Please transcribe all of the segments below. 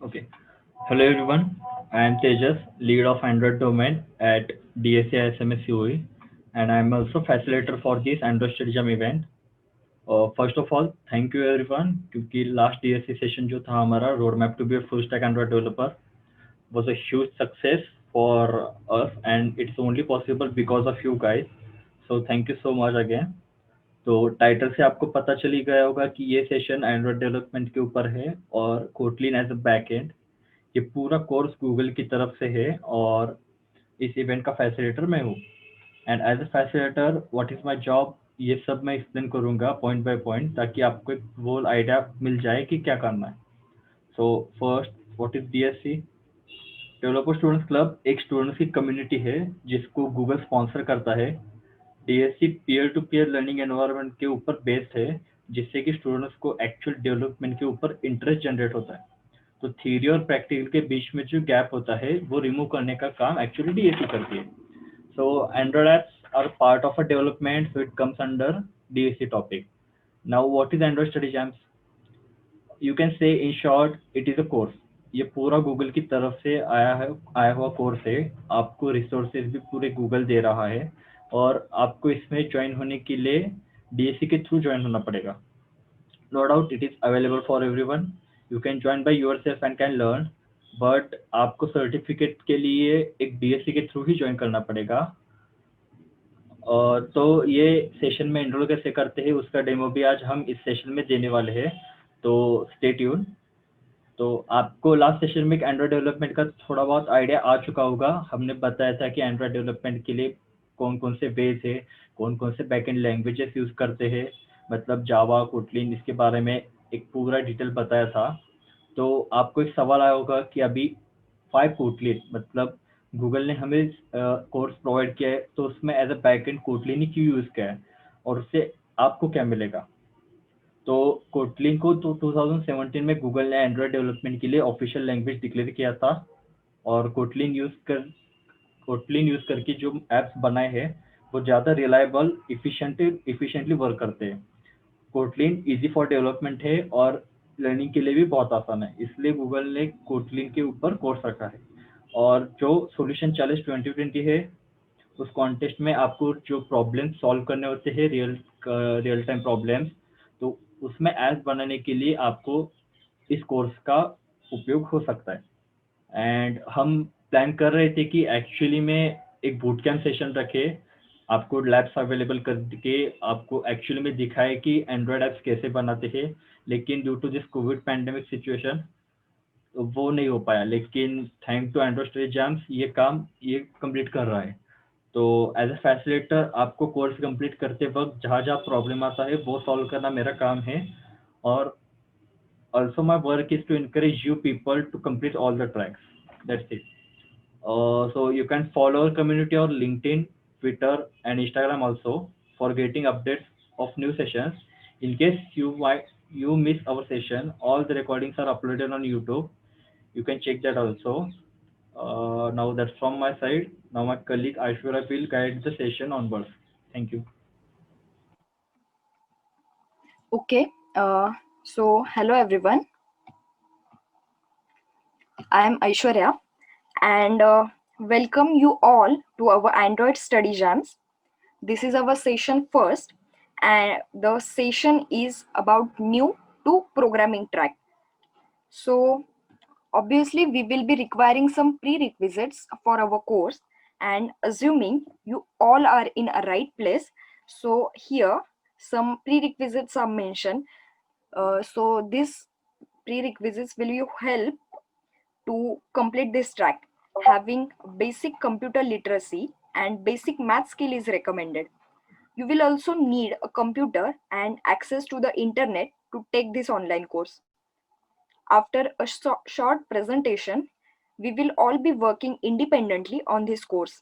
Okay. Hello everyone. I am Tejas, lead of Android domain at DSA SMS UE, and I am also facilitator for this Android Study Jam event. First of all, thank you everyone क्योंकि last DSA session जो था हमारा roadmap to be a full stack Android developer was a huge success for us, and it's only possible because of you guys. So thank you so much again. तो title से आपको पता चली गया होगा कि ये सेशन एंड्रॉयड डेवलपमेंट के ऊपर है और कोटलिन एज अ बैकएंड। ये पूरा कोर्स गूगल की तरफ से है और इस इवेंट का फैसिलिटेटर मैं हूँ। And as a facilitator what is my job, ये सब मैं एक्सप्लेन करूंगा पॉइंट बाय पॉइंट ताकि आपको एक वो आइडिया मिल जाए कि क्या करना है। So first, what is DSC? Developer students club एक स्टूडेंट्स की कम्युनिटी है जिसको गूगल स्पॉन्सर करता है। DSC peer to peer learning environment के ऊपर बेस्ड है, जिससे कि स्टूडेंट्स को एक्चुअल डेवलपमेंट के ऊपर इंटरेस्ट जनरेट होता है। तो थ्योरी और प्रैक्टिकल के बीच में जो गैप होता है वो रिमूव करने का काम एक्चुअली डीएससी करती है। So Android apps are part of a development, so it comes under DSC topic. Now what is Android Study Jams? You can say in short it is a course. ये पूरा Google की तरफ से आया हुआ course है। आपको resources भी पूरे गूगल दे रहा है और आपको इसमें ज्वाइन होने के लिए डीएससी के थ्रू ज्वाइन होना पड़ेगा। No doubt it is available for everyone. You can join by yourself and can learn, but आपको सर्टिफिकेट के लिए एक डीएससी के थ्रू ही ज्वाइन करना पड़ेगा। तो ये सेशन में एनरोल कैसे करते हैं उसका डेमो भी आज हम इस सेशन में देने वाले हैं, तो स्टे ट्यून। तो आपको लास्ट सेशन में एंड्रॉयड डेवलपमेंट का थोड़ा बहुत आइडिया आ चुका होगा। हमने बताया था कि एंड्रॉयड डेवलपमेंट के लिए कौन कौन से वेज है, कौन कौन से बैकएंड लैंग्वेजेस यूज़ करते हैं, मतलब जावा, कोटलिन, इसके बारे में एक पूरा डिटेल बताया था। तो आपको एक सवाल आया होगा कि अभी 5 कोटलिन, मतलब गूगल ने हमें कोर्स प्रोवाइड किया है तो उसमें एज अ बैकएंड कोटलिन ही क्यों यूज़ किया है और उससे आपको क्या मिलेगा? तो कोटलिन को तो 2017 में गूगल ने एंड्रॉयड डेवलपमेंट के लिए ऑफिशियल लैंग्वेज डिक्लेयर किया था। और कोटलिन यूज करके जो एप्स बनाए हैं वो ज़्यादा रिलायबल, इफिशिएंटली वर्क करते हैं। कोटलिन इजी फॉर डेवलपमेंट है और लर्निंग के लिए भी बहुत आसान है, इसलिए गूगल ने कोटलिन के ऊपर कोर्स रखा है। और जो सॉल्यूशन चैलेंज 2020 है उस कॉन्टेस्ट में आपको जो प्रॉब्लम सॉल्व करने होते हैं, रियल टाइम प्रॉब्लम्स, तो उसमें ऐप बनाने के लिए आपको इस कोर्स का उपयोग हो सकता है। एंड हम प्लान कर रहे थे कि एक्चुअली में एक बूट कैंप सेशन रखे, आपको लैब्स अवेलेबल करके आपको एक्चुअली में दिखाए कि एंड्रॉयड ऐप्स कैसे बनाते हैं, लेकिन due to this COVID pandemic situation वो नहीं हो पाया। लेकिन thank to Android study jams ये कंप्लीट कर रहा है। तो एज अ फैसिलिटेटर आपको कोर्स कंप्लीट करते वक्त जहाँ जहाँ प्रॉब्लम आता है वो सॉल्व करना मेरा काम है। और also my work is to encourage you people to complete all the tracks. That's it. So you can follow our community on LinkedIn, Twitter, and Instagram also for getting updates of new sessions. In case you miss our session, all the recordings are uploaded on YouTube. You can check that also. Now that's from my side. Now my colleague Aishwarya will guide the session onwards. Thank you. Okay, so hello everyone. I am Aishwarya and welcome you all to our Android Study Jams. This is our session first, and the session is about new to programming track. So obviously we will be requiring some prerequisites for our course, and assuming you all are in a right place, so here some prerequisites are mentioned. So these prerequisites will you help to complete this track. Having basic computer literacy and basic math skill is recommended. You will also need a computer and access to the internet to take this online course. After a short presentation, we will all be working independently on this course.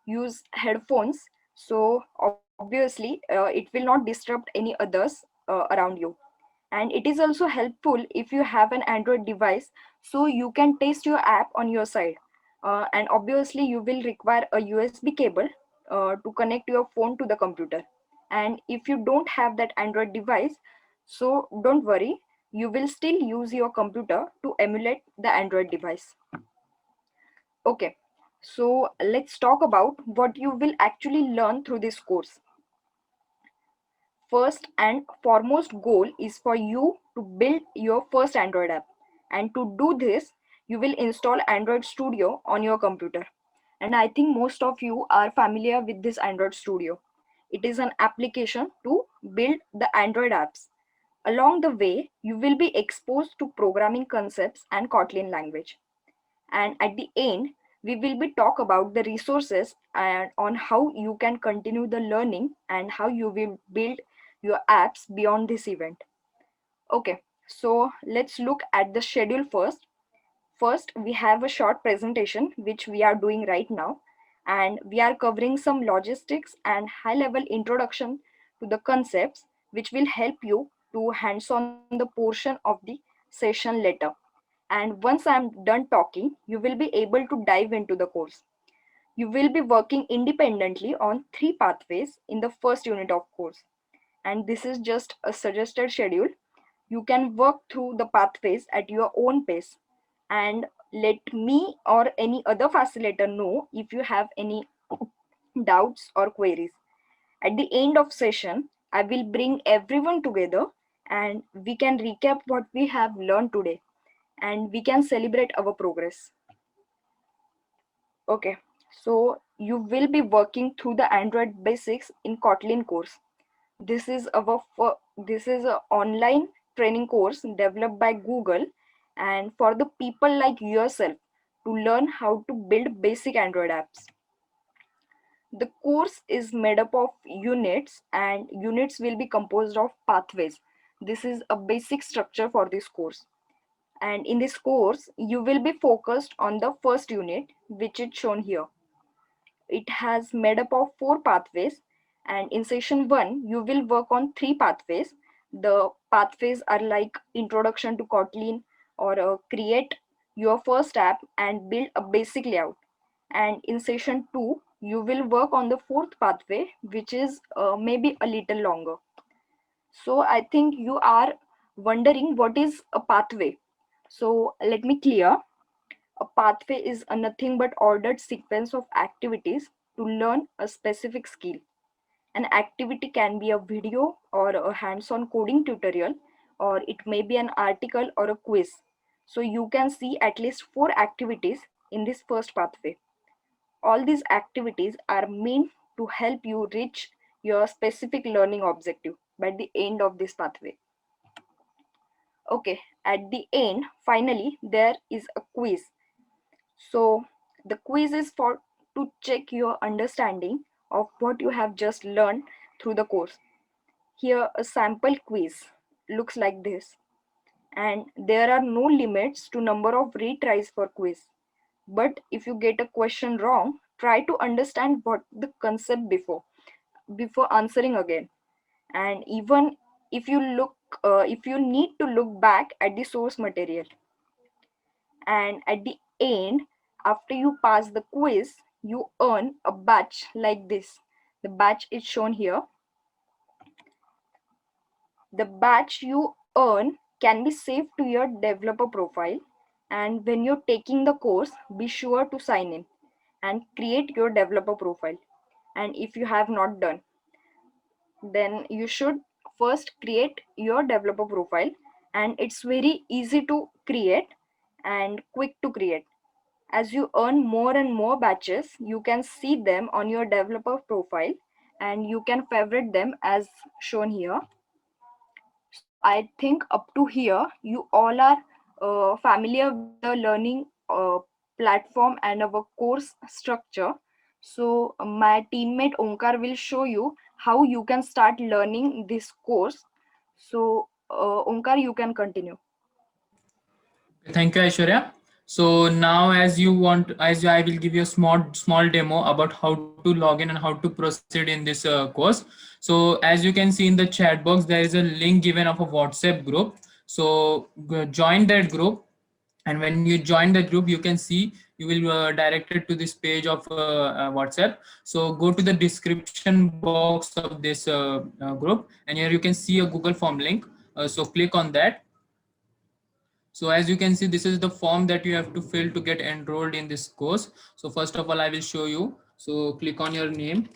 Use headphones, so obviously it will not disrupt any others around you. And it is also helpful if you have an Android device, so you can test your app on your side. And obviously you will require a USB cable to connect your phone to the computer. And if you don't have that Android device, so don't worry, you will still use your computer to emulate the Android device. Okay, so let's talk about what you will actually learn through this course. First and foremost goal is for you to build your first Android app. And to do this, you will install Android Studio on your computer. And I think most of you are familiar with this Android Studio. It is an application to build the Android apps. Along the way, you will be exposed to programming concepts and Kotlin language. And at the end, we will be talk about the resources and on how you can continue the learning and how you will build your apps beyond this event. Okay, so let's look at the schedule first. First, we have a short presentation which we are doing right now, and we are covering some logistics and high level introduction to the concepts which will help you to hands on the portion of the session later. And once I'm done talking, you will be able to dive into the course. You will be working independently on 3 pathways in the first unit of course. And this is just a suggested schedule. You can work through the pathways at your own pace, and let me or any other facilitator know if you have any doubts or queries. At the end of session, I will bring everyone together and we can recap what we have learned today and we can celebrate our progress. Okay, so you will be working through the Android basics in Kotlin course. This is a online training course developed by Google and for the people like yourself to learn how to build basic Android apps. The course is made up of units and units will be composed of pathways. This is a basic structure for this course. And in this course, you will be focused on the first unit, which is shown here. It has made up of 4 pathways, and in session 1 you will work on 3 pathways. The pathways are like introduction to Kotlin or create your first app and build a basic layout. And in session 2 you will work on the fourth pathway, which is maybe a little longer. So I think you are wondering what is a pathway. So let me clear. A pathway is a nothing but ordered sequence of activities to learn a specific skill. An activity can be a video or a hands-on coding tutorial, or it may be an article or a quiz. So you can see at least 4 activities in this first pathway. All these activities are meant to help you reach your specific learning objective by the end of this pathway. Okay, at the end, finally, there is a quiz. So the quiz is for to check your understanding of what you have just learned through the course. Here a sample quiz looks like this, and there are no limits to number of retries for quiz. But if you get a question wrong, try to understand what the concept before answering again. And even if you need to look back at the source material. And at the end, after you pass the quiz, you earn a badge like this. The badge is shown here. The badge you earn can be saved to your developer profile, and when you're taking the course, be sure to sign in and create your developer profile. And if you have not done, then you should first create your developer profile, and it's very easy to create and quick to create. As you earn more and more batches, you can see them on your developer profile and you can favorite them as shown here. So I think up to here, you all are familiar with the learning platform and our course structure. So my teammate Omkar will show you how you can start learning this course. So Omkar, you can continue. Thank you, Aishwarya. So now, as I will give you a small demo about how to log in and how to proceed in this course. So as you can see in the chat box, there is a link given of a WhatsApp group. So join that group, and when you join the group, you can see you will directed to this page of WhatsApp. So go to the description box of this group, and here you can see a Google form link. So click on that, So as you can see, this is the form that you have to fill to get enrolled in this course. So first of all, I will show you. So click on your name.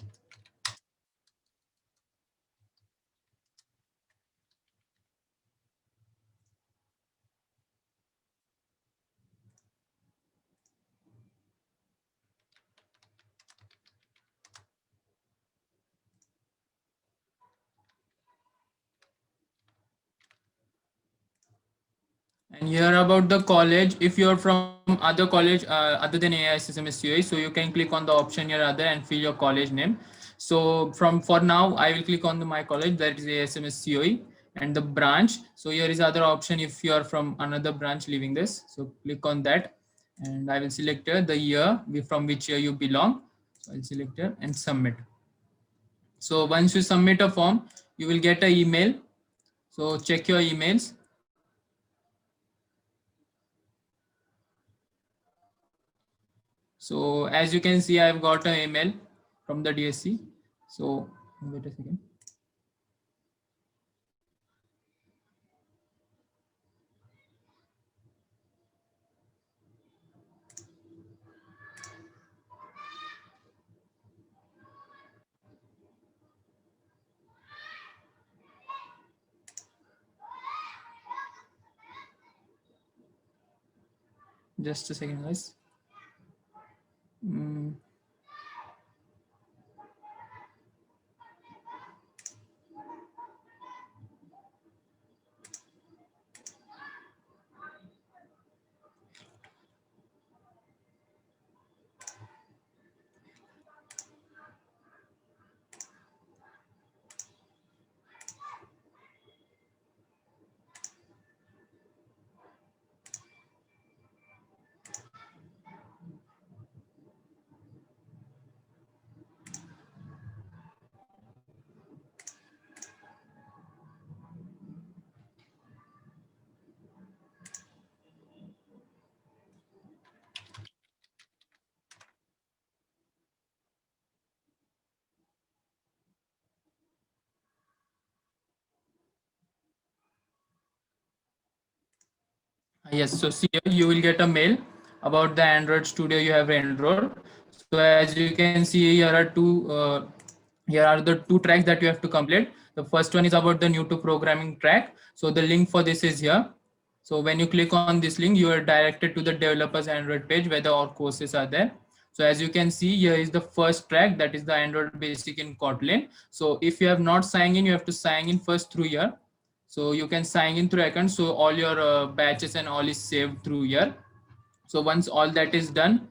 And here about the college, if you're from other college other than AISSMSUA, so you can click on the option here other and fill your college name. So for now, I will click on my college, that is AISSMSUA, and the branch. So here is other option if you are from another branch leaving this. So click on that, and I will select here the year from which year you belong. So I'll select here and submit. So once you submit a form, you will get an email. So check your emails. So as you can see, I've got an email from the DSC. So wait a second. Just a second, guys. Mm. Yes, so see here you will get a mail about the Android Studio you have enrolled. So as you can see, here are the two tracks that you have to complete. The first one is about the new to programming track. So the link for this is here. So when you click on this link, you are directed to the developers Android page where the all courses are there. So as you can see, here is the first track, that is the Android basic in Kotlin. So if you have not signed in, you have to sign in first through here. So you can sign in through account, so all your batches and all is saved through here. So once all that is done,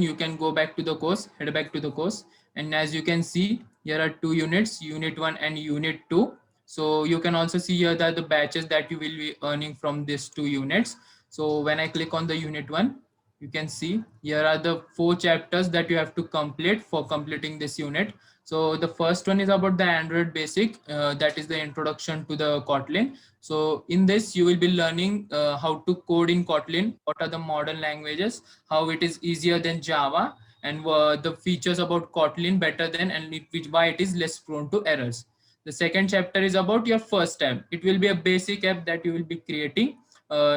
you can go back to the course, head back to the course. And as you can see, here are two units, unit 1 and unit 2. So you can also see here that the batches that you will be earning from these two units. So when I click on the unit 1, you can see here are the 4 chapters that you have to complete for completing this unit. So the first one is about the Android basic, that is the introduction to the Kotlin. So in this, you will be learning how to code in Kotlin, what are the modern languages, how it is easier than Java, and the features about Kotlin better than, and why it is less prone to errors. The second chapter is about your first app. It will be a basic app that you will be creating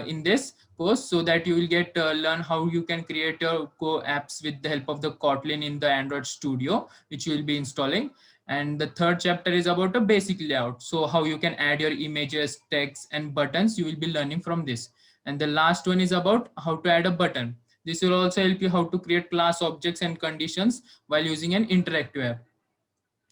in this course, so that you will get learn how you can create your apps with the help of the Kotlin in the Android Studio, which you will be installing. And the third chapter is about a basic layout. So how you can add your images, text, and buttons, you will be learning from this. And the last one is about how to add a button. This will also help you how to create class objects and conditions while using an interactive app.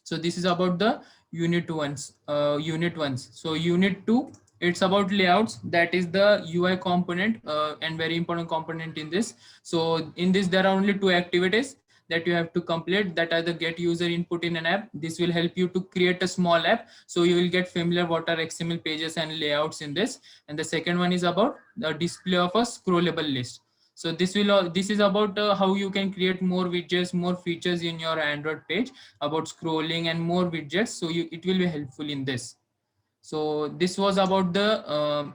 So this is about the unit ones. So unit 2, it's about layouts, that is the UI component, and very important component in this. So in this, there are only 2 activities that you have to complete, that are the get user input in an app. This will help you to create a small app, so you will get familiar what are XML pages and layouts in this. And the second one is about the display of a scrollable list. So this is about how you can create more widgets, more features in your Android page, about scrolling and more widgets. So it will be helpful in this. So this was about the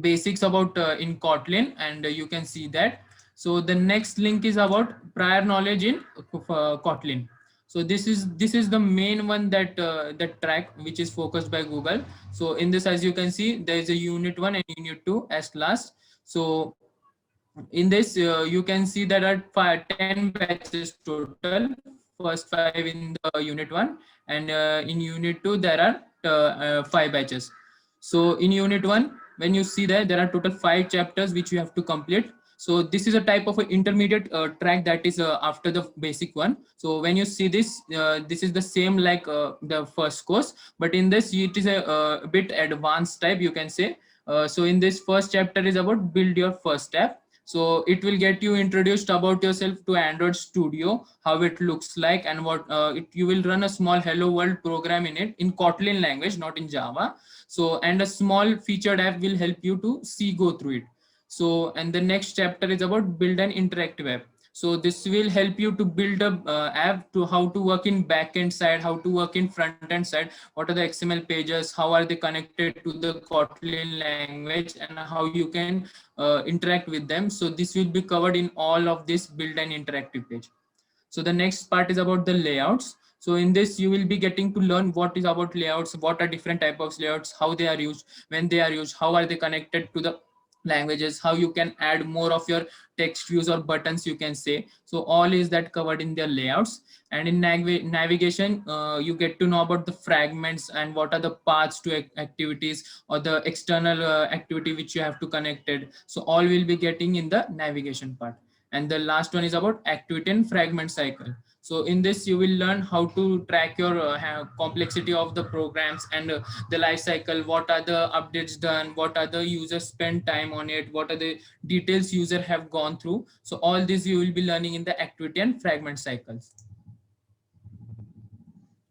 basics about in Kotlin, and you can see that. So the next link is about prior knowledge in Kotlin. So this is the main one that that track which is focused by Google. So in this, as you can see, there is a unit 1 and unit 2 as last. So in this you can see there are 10 batches total, first 5 in the unit 1, and in unit 2 there are 5 batches. So in unit 1, when you see there are total 5 chapters which you have to complete. So this is a type of an intermediate track that is after the basic one. So when you see this, this is the same like the first course, but in this it is a bit advanced type, you can say. So in this first chapter is about build your first app. So it will get you introduced about yourself to Android Studio, how it looks like, and what you will run a small hello world program in it in Kotlin language, not in Java. So, and a small featured app will help you to see go through it. So, and the next chapter is about build an interactive app. So this will help you to build a app, to how to work in backend side, how to work in front end side, what are the XML pages, how are they connected to the Kotlin language, and how you can interact with them. So this will be covered in all of this build an interactive page. So the next part is about the layouts. So in this, you will be getting to learn what is about layouts, what are different type of layouts, how they are used, when they are used, how are they connected to the languages, how you can add more of your text views or buttons, you can say. So all is that covered in their layouts. And in navigation, you get to know about the fragments and what are the paths to activities or the external activity which you have to connect it. So all will be getting in the navigation part. And the last one is about activity and fragment cycle. So in this, you will learn how to track your complexity of the programs and the life cycle, what are the updates done, what are the users spend time on it, what are the details user have gone through. So all this you will be learning in the activity and fragment cycles.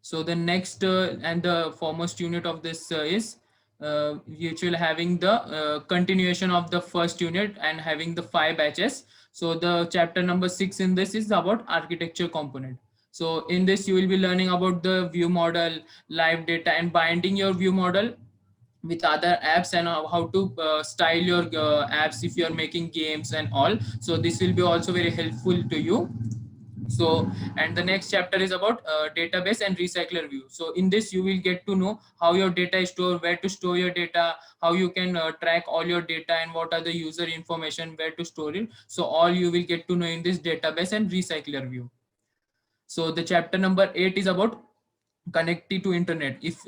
So the next and the foremost unit of this is which will having the continuation of the first unit and having the 5 batches. So the chapter number 6 in this is about architecture component. So in this, you will be learning about the view model, live data, and binding your view model with other apps, and how to style your apps if you are making games and all. So this will be also very helpful to you. So, and the next chapter is about database and recycler view. So in this, you will get to know how your data is stored, where to store your data, how you can track all your data, and what are the user information, where to store it. So all you will get to know in this database and recycler view. So the chapter number 8 is about connected to internet. If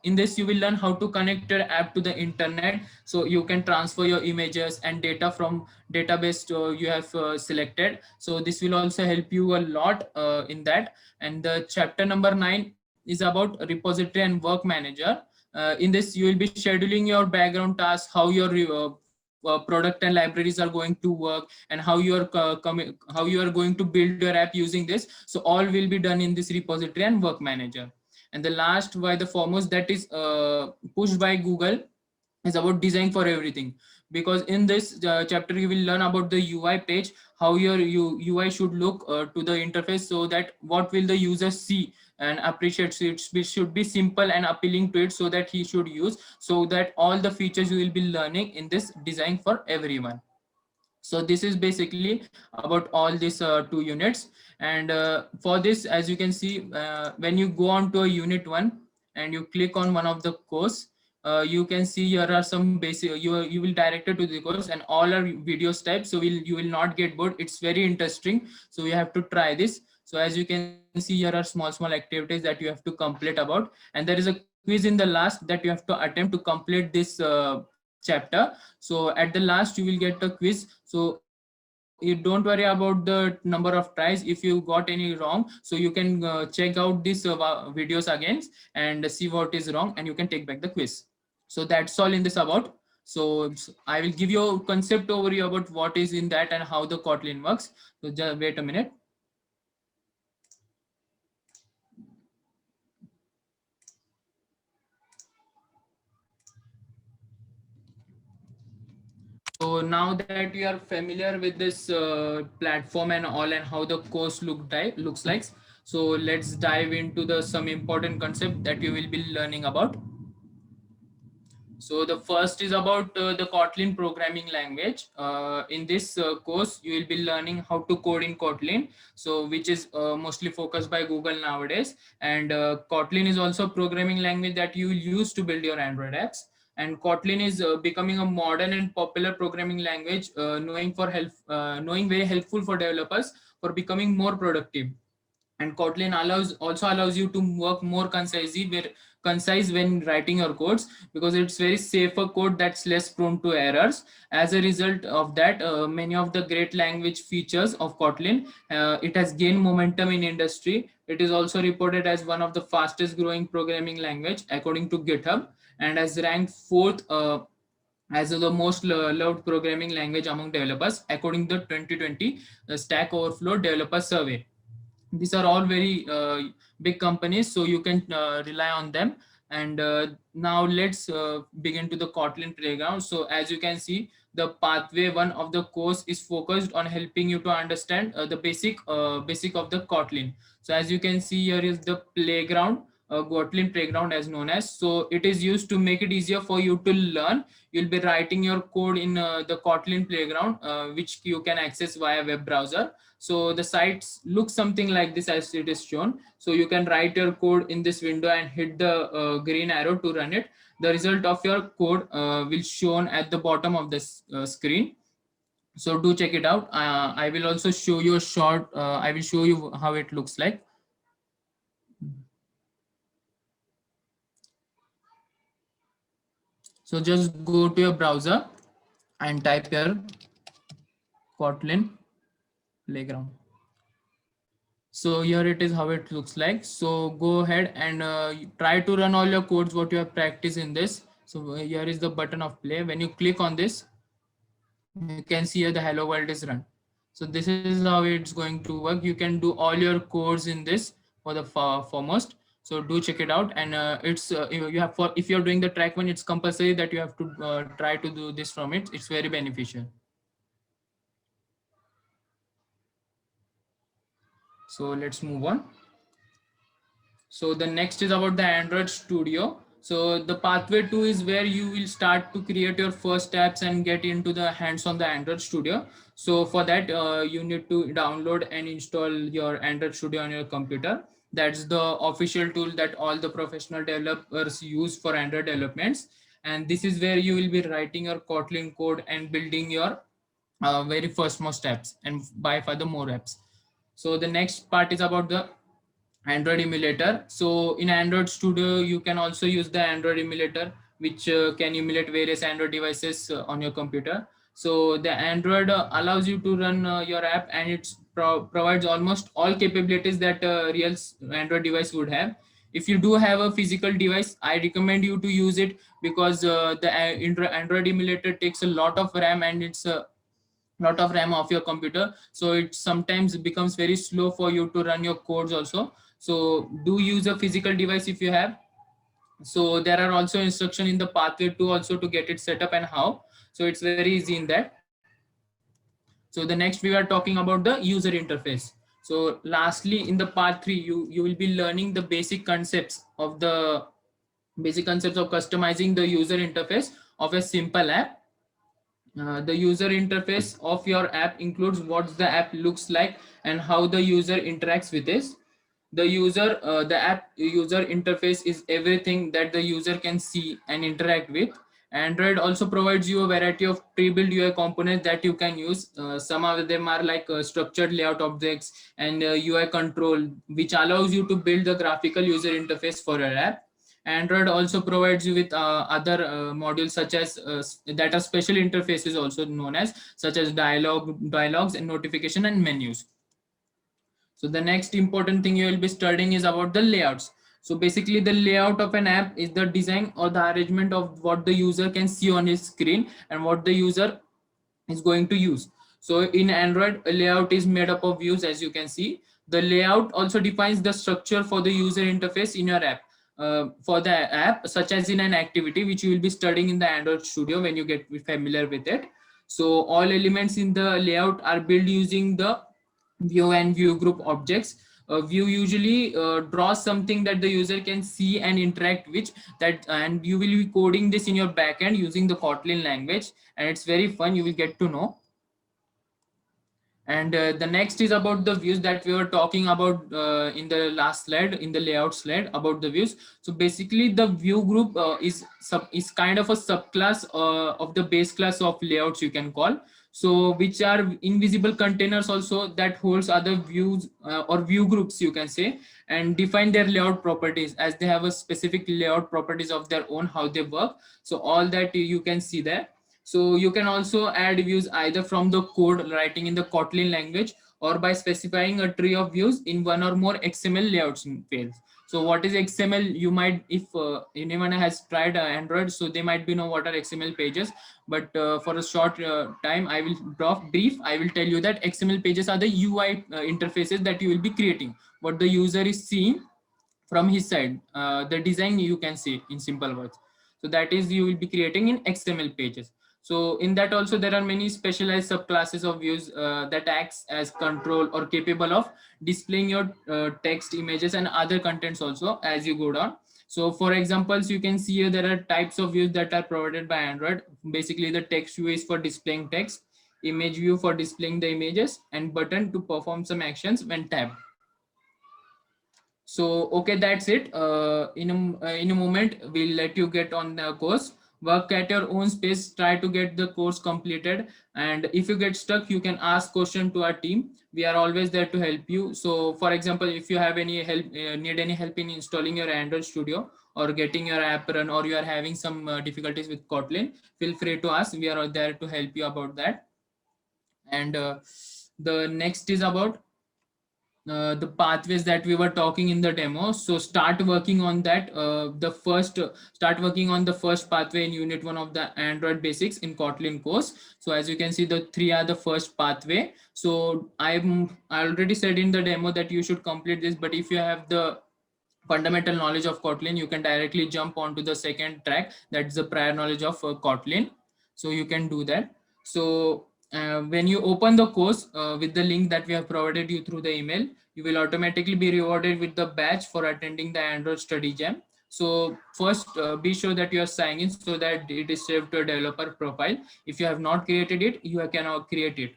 in this, you will learn how to connect your app to the internet, so you can transfer your images and data from database you have selected. So this will also help you a lot in that. And the chapter number 9 is about repository and work manager. In this, you will be scheduling your background tasks, how your product and libraries are going to work, and how you are how you are going to build your app using this. So all will be done in this repository and work manager. And the last by the foremost, that is pushed by Google, is about design for everything. Because in this chapter, you will learn about the UI page, how your UI should look to the interface, so that what will the user see and appreciate. So it should be simple and appealing to it, so that he should use, so that all the features you will be learning in this design for everyone. So this is basically about all these 2 units. And for this, as you can see, when you go on to a unit 1 and you click on one of the course, you can see here are some basic, you will directed to the course, and all are videos type. So you will not get bored, it's very interesting. So you have to try this. So as you can see, here are small activities that you have to complete about, and there is a quiz in the last that you have to attempt to complete this chapter. So at the last, you will get a quiz. So you don't worry about the number of tries. If you got any wrong, so you can check out these videos again and see what is wrong, and you can take back the quiz. So that's all in this about. So I will give you a concept overview about what is in that and how the Kotlin works. So just wait a minute. So now that you are familiar with this platform and all, and how the course looks like, so let's dive into the some important concept that you will be learning about. So the first is about the Kotlin programming language. In this course, you will be learning how to code in Kotlin, so which is mostly focused by Google nowadays. And Kotlin is also a programming language that you will use to build your Android apps. And Kotlin is becoming a modern and popular programming language, knowing very helpful for developers for becoming more productive. And Kotlin also allows you to work more concise when writing your codes, because it's very safer code that's less prone to errors. As a result of that, many of the great language features of Kotlin, it has gained momentum in industry. It is also reported as one of the fastest growing programming language according to GitHub, and has ranked fourth as the most loved programming language among developers according to the 2020 Stack Overflow Developer Survey. These are all very big companies, so you can rely on them. And now let's begin to the Kotlin playground. So as you can see, the pathway one of the course is focused on helping you to understand the basic of the Kotlin. So as you can see, here is the playground, Kotlin playground as known as. So it is used to make it easier for you to learn. You'll be writing your code in the Kotlin playground, which you can access via web browser. So the sites look something like this as it is shown. So you can write your code in this window and hit the green arrow to run it. The result of your code will shown at the bottom of this screen. So do check it out. I will also show you a short, I will show you how it looks like. So just go to your browser and type here Kotlin playground. So here it is how it looks like. So go ahead and try to run all your codes what you have practiced in this. So here is the button of play. When you click on this, you can see here the hello world is run. So this is how it's going to work. You can do all your codes in this for the foremost. So do check it out. And it's you have for if you're doing the track one, it's compulsory that you have to try to do this from it. It's very beneficial. So let's move on. So the next is about the Android Studio. So the pathway 2 is where you will start to create your first apps and get into the hands on the Android Studio. So for that, you need to download and install your Android Studio on your computer. That's the official tool that all the professional developers use for Android developments. And this is where you will be writing your Kotlin code and building your very first most apps, and by far the more apps. So the next part is about the Android emulator. So in Android Studio, you can also use the Android emulator, which can emulate various Android devices on your computer. So the Android allows you to run your app, and it provides almost all capabilities that a real Android device would have. If you do have a physical device, I recommend you to use it, because the Android emulator takes a lot of RAM, and it's a lot of RAM of your computer, so it sometimes becomes very slow for you to run your codes also. So do use a physical device if you have. So there are also instructions in the pathway 2 also to get it set up and how. So it's very easy in that. So the next we are talking about the user interface. So lastly, in the part 3, you will be learning the basic concepts of customizing the user interface of a simple app. The user interface of your app includes what the app looks like and how the user interacts with this. The app user interface is everything that the user can see and interact with. Android also provides you a variety of pre-built UI components that you can use. Some of them are like structured layout objects and UI control, which allows you to build the graphical user interface for your app. Android also provides you with other modules such as that are special interfaces also known as, such as dialogues and notification and menus. So the next important thing you will be studying is about the layouts. So basically the layout of an app is the design or the arrangement of what the user can see on his screen and what the user is going to use. So in Android, a layout is made up of views, as you can see. The layout also defines the structure for the user interface in your app. For the app, such as in an activity, which you will be studying in the Android Studio when you get familiar with it. So all elements in the layout are built using the view and view group objects. a view usually draws something that the user can see and interact with that, and you will be coding this in your backend using the Kotlin language, and it's very fun. You will get to know. And the next is about the views that we were talking about in the last slide, in the layout slide, about the views. So basically the view group is kind of a subclass of the base class of layouts, you can call. So which are invisible containers also that holds other views or view groups, you can say, and define their layout properties, as they have a specific layout properties of their own, how they work. So all that you can see there. So you can also add views either from the code writing in the Kotlin language, or by specifying a tree of views in one or more XML layouts fields. So what is XML? You might, if anyone has tried Android, so they might be know what are XML pages. But for a short time, I will brief. I will tell you that XML pages are the UI interfaces that you will be creating. What the user is seeing from his side, the design, you can see in simple words. So that is you will be creating in XML pages. So in that also there are many specialized subclasses of views that acts as control or capable of displaying your text, images, and other contents also as you go down. So for examples, you can see here there are types of views that are provided by Android. Basically the text view is for displaying text, image view for displaying the images, and button to perform some actions when tapped. So, okay, that's it. In a moment, we'll let you get on the course. Work at your own space. Try to get the course completed. And if you get stuck, you can ask question to our team. We are always there to help you. So, for example, if you have any help, need any help in installing your Android Studio or getting your app run, or you are having some difficulties with Kotlin, feel free to ask. We are there to help you about that. And the next is about the pathways that we were talking in the demo. So start working on that. Start working on the first pathway in unit 1 of the Android basics in Kotlin course. So as you can see, the 3 are the first pathway. So I already said in the demo that you should complete this, but if you have the fundamental knowledge of Kotlin, you can directly jump onto the second track, that's the prior knowledge of Kotlin. So you can do that. So when you open the course with the link that we have provided you through the email, you will automatically be rewarded with the badge for attending the Android Study Jam. So first be sure that you are signing in so that it is saved to a developer profile. If you have not created it, you can create it.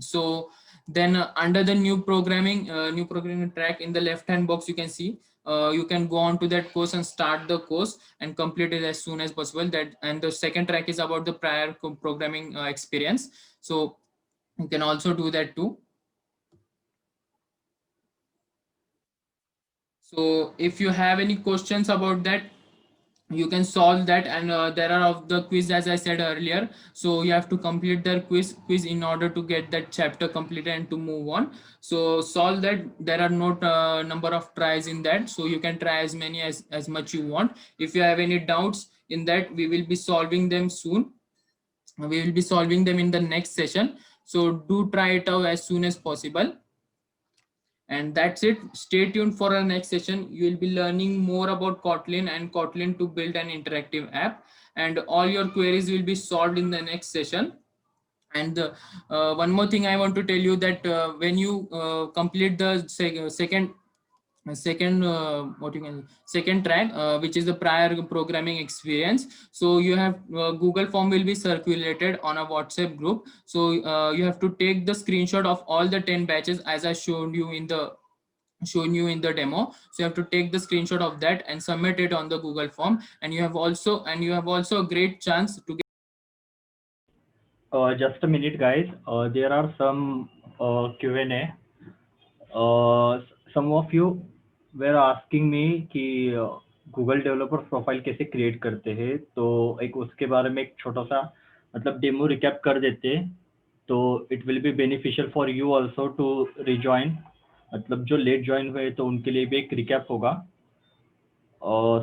So then under the new programming track, in the left hand box, you can see you can go on to that course and start the course and complete it as soon as possible. That, and the second track is about the prior programming experience. So you can also do that too. So if you have any questions about that, you can solve that. And there are of the quiz, as I said earlier. So you have to complete the quiz in order to get that chapter completed and to move on. So solve that. There are no number of tries in that, so you can try as many as much you want. If you have any doubts in that, we will be solving them soon. We will be solving them in the next session. So do try it out as soon as possible. And that's it. Stay tuned for our next session. You will be learning more about Kotlin and Kotlin to build an interactive app. And all your queries will be solved in the next session. And one more thing I want to tell you, that when you complete the second track, which is the prior programming experience, so you have Google form will be circulated on a WhatsApp group. So you have to take the screenshot of all the 10 batches as I showed you in the demo. So you have to take the screenshot of that and submit it on the Google form. And you have also a great chance to get Just a minute, guys. There are some Q&A. Some of you were asking me कि Google developer profile कैसे create करते हैं, तो एक उसके बारे में एक छोटा सा मतलब डेमो रिकैप कर देते हैं, तो it will be beneficial for you also to rejoin. मतलब जो लेट ज्वाइन हुए तो उनके लिए भी एक रिकैप होगा.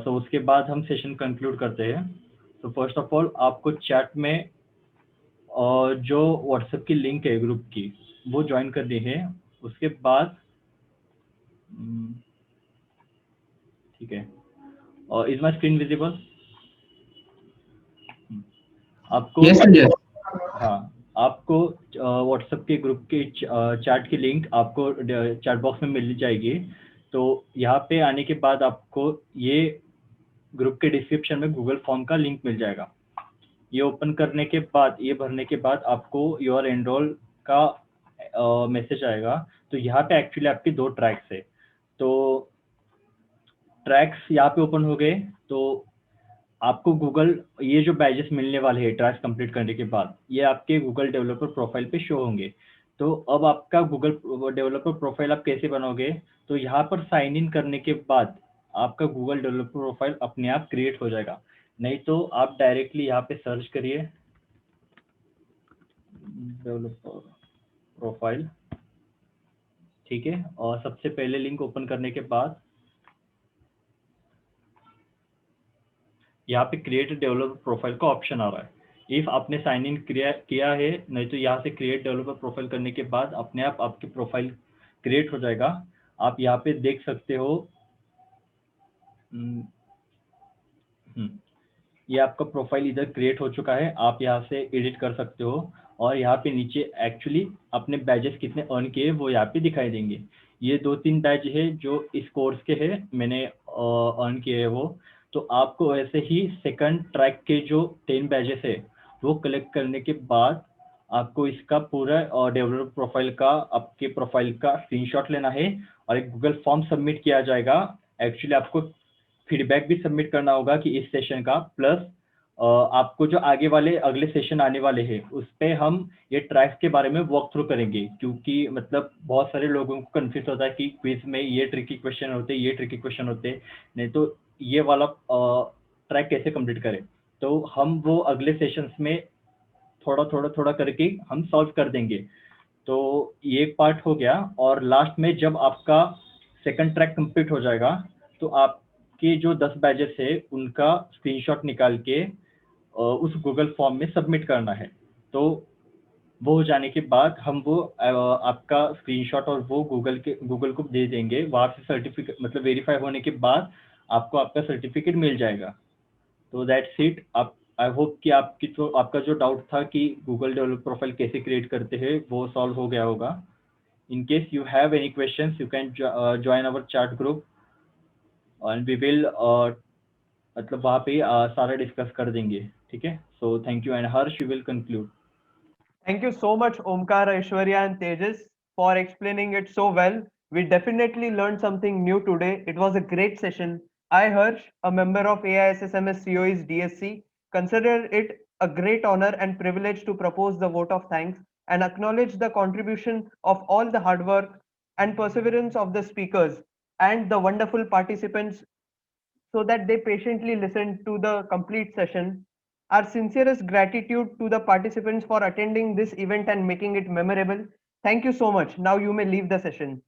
सो उसके बाद हम सेशन कंक्लूड करते हैं. तो फर्स्ट ऑफ ऑल आपको चैट में जो व्हाट्सएप की लिंक है ग्रुप की, वो ज्वाइन करनी है. उसके बाद ठीक है. Is my screen visible? आपको yes, sir, yes. हाँ, आपको व्हाट्सएप के ग्रुप के चैट की लिंक आपको चैट बॉक्स में मिल जाएगी। तो यहाँ पे आने के बाद आपको ये ग्रुप के डिस्क्रिप्शन में गूगल फॉर्म का लिंक मिल जाएगा। ये ओपन करने के बाद, ये भरने के बाद आपको योर एनरोल का मैसेज आएगा। तो यहाँ पे एक्चुअली आपकी 2 ट्रैक्स है। तो ट्रैक्स यहाँ पे ओपन हो गए तो आपको गूगल ये जो बैजेस मिलने वाले हैं ट्रैक्स कंप्लीट करने के बाद, ये आपके गूगल डेवलपर प्रोफाइल पे शो होंगे। तो अब आपका गूगल डेवलपर प्रोफाइल आप कैसे बनाओगे? तो यहाँ पर साइन इन करने के बाद आपका गूगल डेवलपर प्रोफाइल अपने आप क्रिएट हो जाएगा। नहीं तो आप डायरेक्टली यहाँ पे सर्च करिए डेवलपर प्रोफाइल, ठीक है। और सबसे पहले लिंक ओपन करने के बाद यहाँ पे क्रिएट डेवलपर प्रोफाइल का ऑप्शन आ रहा है। इफ आपने साइन इन किया है, नहीं तो यहाँ से क्रिएट डेवलपर प्रोफाइल करने के बाद अपने आप आपकी प्रोफाइल क्रिएट हो जाएगा। आप यहाँ पे देख सकते हो, ये आपका प्रोफाइल इधर क्रिएट हो चुका है। आप यहाँ से एडिट कर सकते हो और यहाँ पे नीचे एक्चुअली अपने बैजेस कितने अर्न किए वो यहाँ पे दिखाई देंगे। ये 2-3 बैज है जो इस कोर्स के हैं, मैंने अर्न किए हैं वो। तो आपको ऐसे ही सेकंड ट्रैक के जो 10 बैजेस है वो कलेक्ट करने के बाद आपको इसका पूरा डेवलपर प्रोफाइल का, आपके प्रोफाइल का स्क्रीनशॉट लेना है और एक गूगल फॉर्म सबमिट किया जाएगा। एक्चुअली आपको फीडबैक भी सबमिट करना होगा कि इस सेशन का, प्लस आपको जो अगले सेशन आने वाले हैं उस पे हम ये ट्रैक्स के बारे में वॉक थ्रू करेंगे। क्योंकि मतलब बहुत सारे लोगों को कंफ्यूज होता है कि क्विज में ये ट्रिकी क्वेश्चन होते, ये ट्रिकी क्वेश्चन होते, नहीं तो ये वाला ट्रैक कैसे कंप्लीट करें। तो हम वो अगले सेशंस में थोड़ा करके हम सॉल्व कर देंगे। तो ये एक पार्ट हो गया। और लास्ट में जब आपका सेकंड ट्रैक कंप्लीट हो जाएगा तो आपके जो 10 बैजेस है उनका स्क्रीनशॉट निकाल के उस गूगल फॉर्म में सबमिट करना है। तो वो हो जाने के बाद हम वो आपका स्क्रीनशॉट और वो गूगल को दे देंगे। वहाँ से सर्टिफिकेट मतलब वेरीफाई होने के बाद आपको आपका सर्टिफिकेट मिल जाएगा। तो दैट्स इट। आप आई होप कि आपका जो डाउट था कि गूगल डेवलपर प्रोफाइल कैसे क्रिएट करते हैं वो सॉल्व हो गया होगा। In case you have any questions you can join our chat group and we will मतलब वहाँ पे सारा डिस्कस कर देंगे, ठीक है। So thank you and Harsh you will conclude. Thank you so much, Omkar, Aishwarya, and Tejas, for explaining it so well. We definitely learned something new today. It was a great session. I, Harsh, a member of AISSMS COE's DSC, consider it a great honor and privilege to propose the vote of thanks and acknowledge the contribution of all the hard work and perseverance of the speakers and the wonderful participants so that they patiently listened to the complete session. Our sincerest gratitude to the participants for attending this event and making it memorable. Thank you so much. Now you may leave the session.